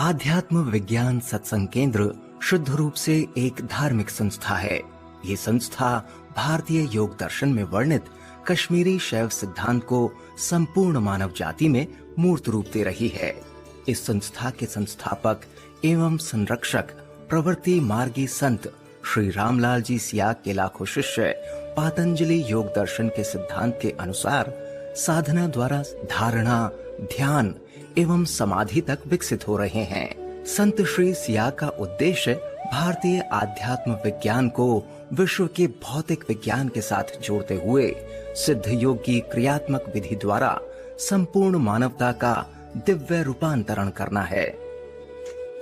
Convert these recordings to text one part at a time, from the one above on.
आध्यात्म विज्ञान सत्संग केंद्र शुद्ध रूप से एक धार्मिक संस्था है। ये संस्था भारतीय योग दर्शन में वर्णित कश्मीरी शैव सिद्धांत को संपूर्ण मानव जाति में मूर्त रूप दे रही है। इस संस्था के संस्थापक एवं संरक्षक प्रवृत्ति मार्गी संत श्री रामलाल जी सियाग के लाखों शिष्य पातंजलि योग दर्शन के सिद्धांत के अनुसार साधना द्वारा धारणा, ध्यान एवं समाधि तक विकसित हो रहे हैं। संत श्री सियाग का उद्देश्य भारतीय आध्यात्म विज्ञान को विश्व के भौतिक विज्ञान के साथ जोड़ते हुए सिद्ध योग की क्रियात्मक विधि द्वारा संपूर्ण मानवता का दिव्य रूपांतरण करना है।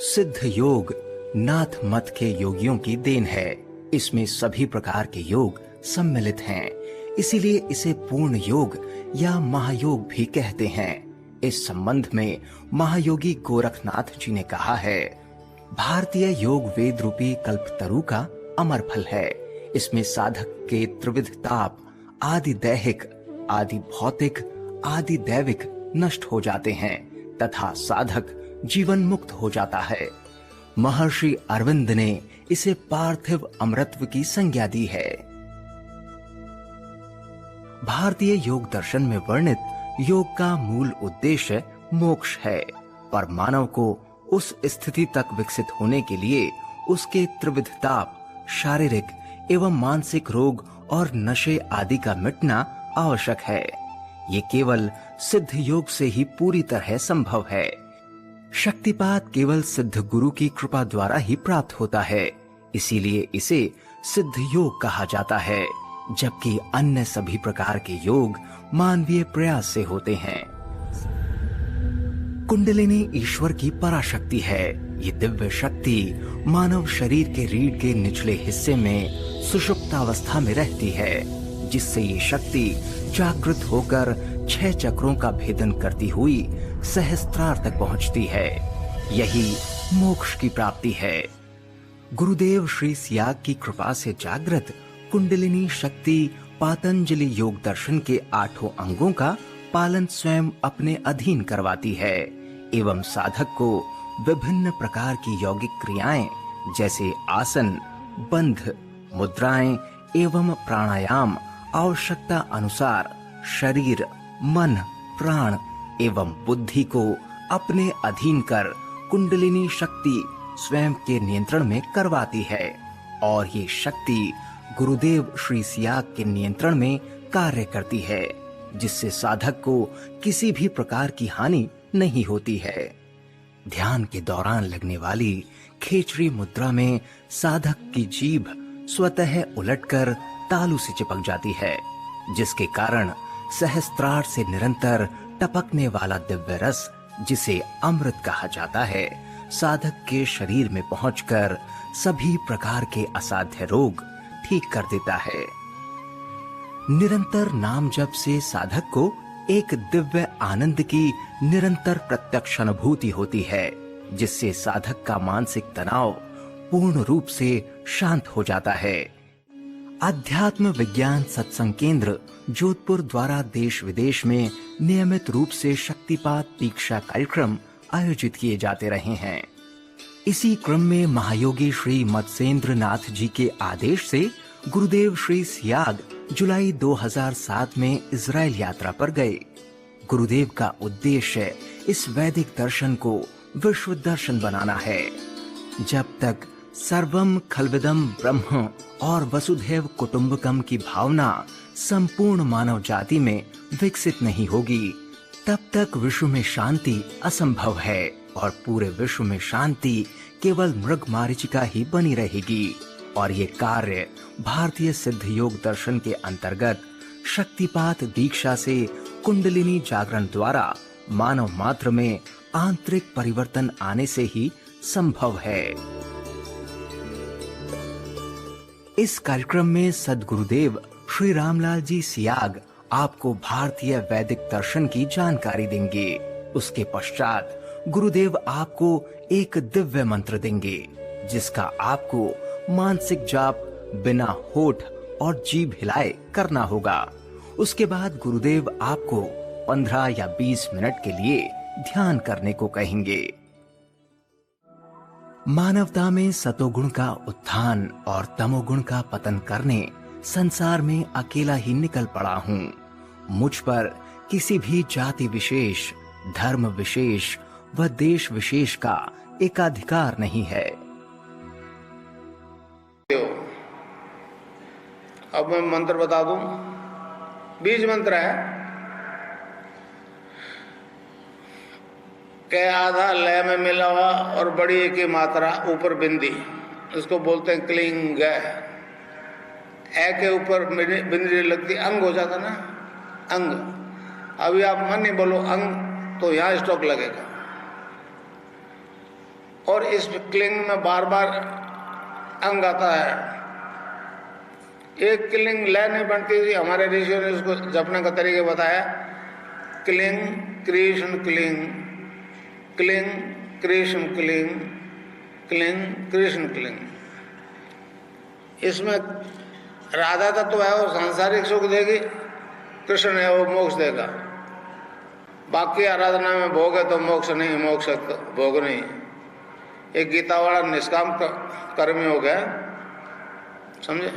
सिद्ध योग नाथ मत के योगियों की देन है। इसमें सभी प्रकार के योग सम्मिलित हैं, इसीलिए इसे पूर्ण योग या महायोग भी कहते हैं। इस संबंध में महायोगी गोरखनाथ जी ने कहा है, भारतीय योग वेद रूपी कल्पतरु का अमर फल है। इसमें साधक के त्रिविध ताप आदि दैहिक, आदि भौतिक, आदि दैविक नष्ट हो जाते हैं तथा साधक जीवन मुक्त हो जाता है। महर्षि अरविंद ने इसे पार्थिव अमृतत्व की संज्ञा दी है। भारतीय योग दर्शन में वर्णित योग का मूल उद्देश्य मोक्ष है, पर मानव को उस स्थिति तक विकसित होने के लिए उसके त्रिविध ताप, शारीरिक एवं मानसिक रोग और नशे आदि का मिटना आवश्यक है। ये केवल सिद्ध योग से ही पूरी तरह संभव है। शक्तिपात केवल सिद्ध गुरु की कृपा द्वारा ही प्राप्त होता है, इसीलिए इसे सिद्ध योग कहा जाता है, जबकि अन्य सभी प्रकार के योग मानवीय प्रयास से होते हैं। कुंडलिनी ईश्वर की पराशक्ति है। ये दिव्य शक्ति मानव शरीर के रीढ़ के निचले हिस्से में सुषुप्तावस्था में रहती है, जिससे ये शक्ति जागृत होकर 6 चक्रों का भेदन करती हुई सहस्त्रार तक पहुंचती है। यही मोक्ष की प्राप्ति है। गुरुदेव श्री सियाग की कृपा से जागृत कुंडलिनी शक्ति पातंजलि योग दर्शन के 8 अंगों का पालन स्वयं अपने अधीन करवाती है एवं साधक को विभिन्न प्रकार की यौगिक क्रियाएं जैसे आसन, बंध, मुद्राएं एवं प्राणायाम आवश्यकता अनुसार शरीर, मन, प्राण एवं बुद्धि को अपने अधीन कर कुंडलिनी शक्ति स्वयं के नियंत्रण में करवाती है और ये शक्ति गुरुदेव श्री सियाग के नियंत्रण में कार्य करती है, जिससे साधक को किसी भी प्रकार की हानि नहीं होती है। ध्यान के दौरान लगने वाली खेचरी मुद्रा में साधक की जीभ स्वतः उलटकर तालू से चिपक जाती है, जिसके कारण सहस्त्रार से निरंतर टपकने वाला दिव्य रस, जिसे अमृत कहा जाता है, साधक के शरीर में पहुंचकर सभी प्रकार के असाध्य रोग ठीक कर देता है। निरंतर नाम जप से साधक को एक दिव्य आनंद की निरंतर प्रत्यक्ष अनुभूति होती है, जिससे साधक का मानसिक तनाव पूर्ण रूप से शांत हो जाता है। आध्यात्म विज्ञान सत्संग केंद्र जोधपुर द्वारा देश विदेश में नियमित रूप से शक्तिपात दीक्षा कार्यक्रम आयोजित किए जाते रहे हैं। इसी क्रम में महायोगी श्री मत्स्येंद्र नाथ जी के आदेश से गुरुदेव श्री सियाग जुलाई 2007 में इजराइल यात्रा पर गए। गुरुदेव का उद्देश्य इस वैदिक दर्शन को विश्व दर्शन बनाना है। जब तक सर्वम खल्विदम ब्रह्म और वसुधैव कुटुंबकम की भावना संपूर्ण मानव जाति में विकसित नहीं होगी, तब तक विश्व में शांति असंभव है और पूरे विश्व में शांति केवल मृग मारीचिका ही बनी रहेगी। और ये कार्य भारतीय सिद्ध योग दर्शन के अंतर्गत शक्तिपात दीक्षा से कुंडलिनी जागरण द्वारा मानव मात्र में आंतरिक परिवर्तन आने से ही संभव है। इस कार्यक्रम में सद्गुरुदेव श्री रामलाल जी सियाग आपको भारतीय वैदिक दर्शन की जानकारी देंगे। उसके पश्चात गुरुदेव आपको एक दिव्य मंत्र देंगे, जिसका आपको मानसिक जाप बिना होठ और जीभ हिलाए करना होगा। उसके बाद गुरुदेव आपको 15 या 20 मिनट के लिए ध्यान करने को कहेंगे। मानवता में सतोगुण का उत्थान और तमोगुण का पतन करने संसार में अकेला ही निकल पड़ा हूँ। मुझ पर किसी भी जाति विशेष, धर्म विशेष व देश विशेष का एकाधिकार नहीं है। अब मैं मंत्र बता दूं। बीज मंत्र है के आधा लय में मिला हुआ और बड़ी एक ही मात्रा ऊपर बिंदी, इसको बोलते हैं क्लिंग। ए के ऊपर बिंदी लगती, अंग हो जाता ना, अंग। अभी आप मन नहीं बोलो अंग तो यहां स्टॉक लगेगा। और इस क्लिंग में बार बार अंग आता है। एक क्लिंग लय नहीं बनती थी, हमारे ऋषियों ने उसको जपने का तरीका बताया। क्लिंग कृष्ण क्लिंग, क्लिंग कृष्ण क्लिंग, क्लिंग कृष्ण क्लिंग। इसमें राधा तत्व है, वो सांसारिक सुख देगी, कृष्ण है वो मोक्ष देगा। बाकी आराधना में भोग है तो मोक्ष नहीं, मोक्ष तो भोग नहीं। एक गीता वाला निष्काम कर्मी हो गया, समझे?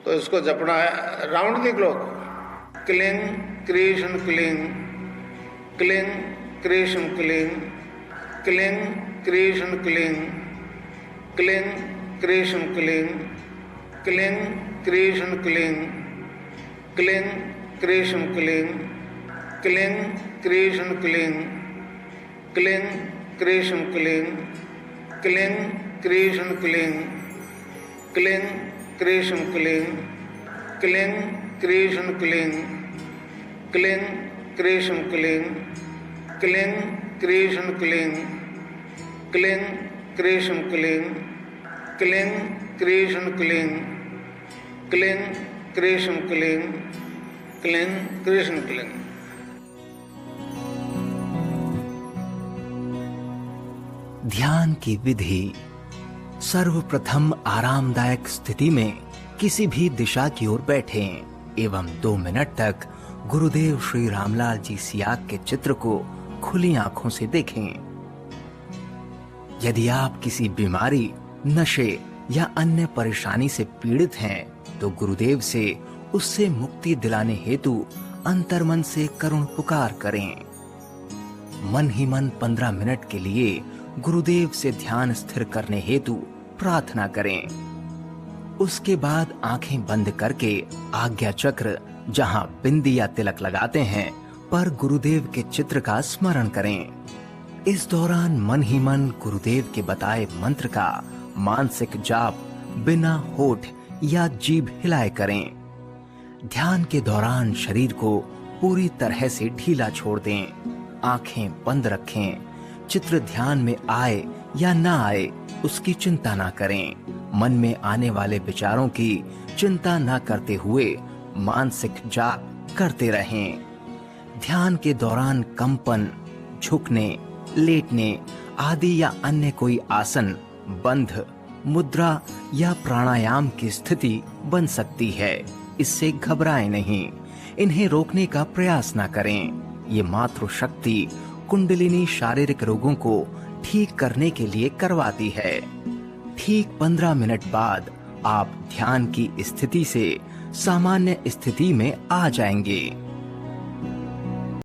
तो इसको जपना है राउंड दी क्लॉक। क्लिंग कृष्ण क्लिंग, क्लिंग कृष्ण क्लिंग, क्लिंग कृष्ण क्लिंग, क्लिंग कृष्ण क्लिंग, क्लिंग कृष्ण क्लिंग, क्लिंग कृष्ण क्लिंग, क्लिंग कृष्ण क्लिंग, क्लिंग कृष्ण क्लिंग, क्लिंग कृष्ण क्लिंग, क्लिंग कृष्ण क्लिंग, क्लिंग कृष्ण क्लिंग, क्लिंग कृष्ण क्लिंग, क्लिंग कृष्ण क्लिंग, क्लिंग कृष्ण क्लिंग, क्लिंग कृष्ण क्लिंग, क्लिंग कृष्ण क्लिंग, क्लिंग कृष्ण क्लिंग। ध्यान की विधि। सर्वप्रथम आरामदायक स्थिति में किसी भी दिशा की ओर बैठें एवं 2 मिनट तक गुरुदेव श्री रामलाल जी सियाग के चित्र को खुली आंखों से देखें। यदि आप किसी बीमारी, नशे या अन्य परेशानी से पीड़ित हैं, तो गुरुदेव से उससे मुक्ति दिलाने हेतु अंतर्मन से करुण पुकार करें। मन ही मन 15 मिनट के लिए गुरुदेव से ध्यान स्थिर करने हेतु प्रार्थना करें। उसके बाद आंखें बंद करके आज्ञा चक्र, जहां बिंदी या तिलक लगाते हैं, पर गुरुदेव के चित्र का स्मरण करें। इस दौरान मन ही मन गुरुदेव के बताए मंत्र का मानसिक जाप बिना होठ या जीभ हिलाए करें। ध्यान के दौरान शरीर को पूरी तरह से ढीला छोड़ दें। आंखें बंद रखें। चित्र ध्यान में आए या ना आए, उसकी चिंता ना करें। मन में आने वाले विचारों की चिंता ना करते हुए मानसिक जाप करते रहें। ध्यान के दौरान कंपन, झुकने, लेटने आदि या अन्य कोई आसन, बंध, मुद्रा या प्राणायाम की स्थिति बन सकती है। इससे घबराएं नहीं। इन्हें रोकने का प्रयास ना करें। ये मातृशक्ति कुंडलिनी शारीरिक रोगों को ठीक करने के लिए करवाती है। ठीक 15 मिनट बाद आप ध्यान की स्थिति से सामान्य स्थिति में आ जाएंगे।